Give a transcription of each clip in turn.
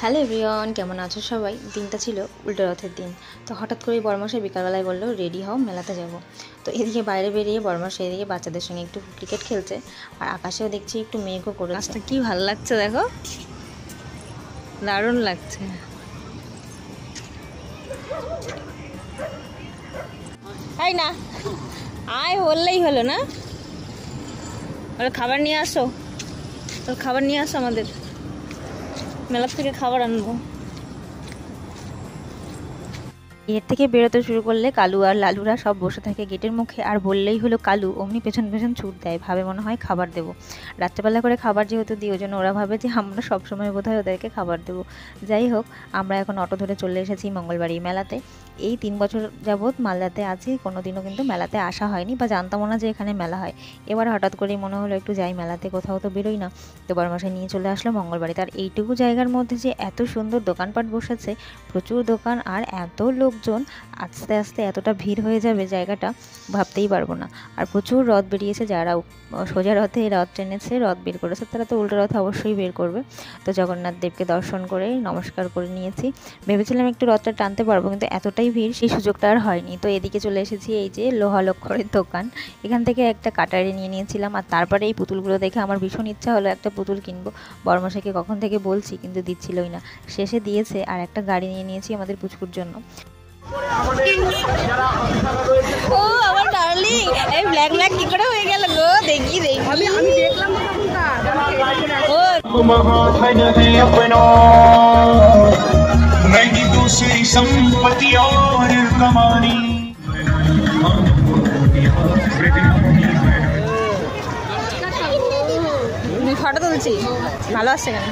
Hello everyone, কেমন আছো সবাই? দিনটা ছিল উল্টো রথের দিন। তো হঠাৎ করেই বড়মশাই বিকালবেলায় বললো রেডি হও, মেলাতে যাব। তো এদিকে বাইরে বেরিয়ে বড়মশাই এদিকে বাচ্চাদের সঙ্গে একটু ক্রিকেট খেলছে, আর আকাশেও দেখছি একটু মেঘও করেছে। আজটা কি ভালো লাগছে, দেখো দারুণ লাগছে। তাই না, আয় বললেই হলো না? ওরা খাবার নিয়ে আসো, খাবার নিয়ে আসো, আমাদের মেলা থেকে খাবার আনবো। এর থেকে বেরোতে শুরু করলে কালু আর লালুরা সব বসে থাকে গেটের মুখে, আর বললেই হলো কালু অমনি পেছন পেছন ছুট দেয়, ভাবে মনে হয় খাবার দেবো। রাত্রেবেলা করে খাবার যেহেতু দিই, ওই জন্য ওরা ভাবে যে আমরা সবসময় বোধহয় ওদেরকে খাবার দেবো। যাই হোক, আমরা এখন অটো ধরে চলে এসেছি মঙ্গলবাড়ি মেলাতে। এই 3 বছর যাবৎ মালদাতে আছি, কোনোদিনও কিন্তু মেলাতে আসা হয়নি বা জানতামও না যে এখানে মেলা হয়। এবার হঠাৎ করেই মনে হলো একটু যাই মেলাতে, কোথাও তো বেরোই না। তো বড়মশাই নিয়ে চলে আসলো মঙ্গলবাড়ি। তার এইটুকু জায়গার মধ্যে যে এত সুন্দর দোকানপাট বসেছে, প্রচুর দোকান, আর এত লোকজন, আস্তে আস্তে এতটা ভিড় হয়ে যাবে জায়গাটা ভাবতেই পারবো না। আর প্রচুর রথ বেরিয়েছে, যারা সোজা রথে রথ টেনেছে, রথ বের করেছে, তারা তো উল্টো রথ অবশ্যই বের করবে। তো জগন্নাথ দেবকে দর্শন করে নমস্কার করে নিয়েছি। ভেবেছিলাম একটু রথটা টানতে পারবো, কিন্তু এতটাই ভিড়, সেই সুযোগটা আর হয়নি। তো এদিকে চলে এসেছি এই যে লোহা লক্ষ্মরের দোকান, এখান থেকে একটা কাটারি নিয়ে নিয়েছিলাম। আর তারপরে এই পুতুলগুলো দেখে আমার ভীষণ ইচ্ছা হলো একটা পুতুল কিনবো। বড়মশাইকে কখন থেকে বলছি, কিন্তু দিচ্ছিলই না, শেষে দিয়েছে। আর একটা গাড়ি নিয়ে নিয়েছি আমাদের পুচকুর জন্য। ও আমার ডার্লিং, এই ব্ল্যাক ব্ল্যাক কি করে হয়ে গেল গো? দেখি আমি দেখলাম ও नहीं दूसरी संपत्ति और कमानी। ফটো তুলছি, ভালো আসছে কেন?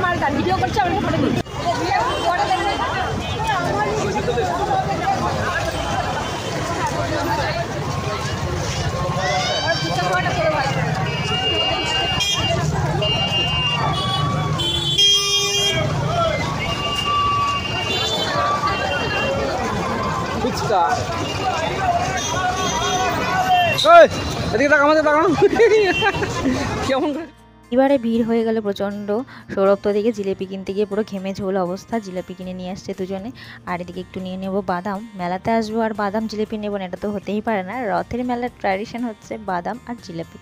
মালটা ভিডিও করছে, আমাকে ফটো দিই। এবারে ভিড় হয়ে গেল প্রচণ্ড। সৌরভ তো দিকে জিলেপি কিনতে গিয়ে পুরো ঘেমে ঝোল অবস্থা, জিলেপি কিনে নিয়ে আসছে দুজনে। আর এদিকে একটু নিয়ে নেবো বাদাম, মেলাতে আসবো আর বাদাম জিলেপি নেবো না, এটা তো হতেই পারে না। রথের মেলার ট্র্যাডিশন হচ্ছে বাদাম আর জিলেপি।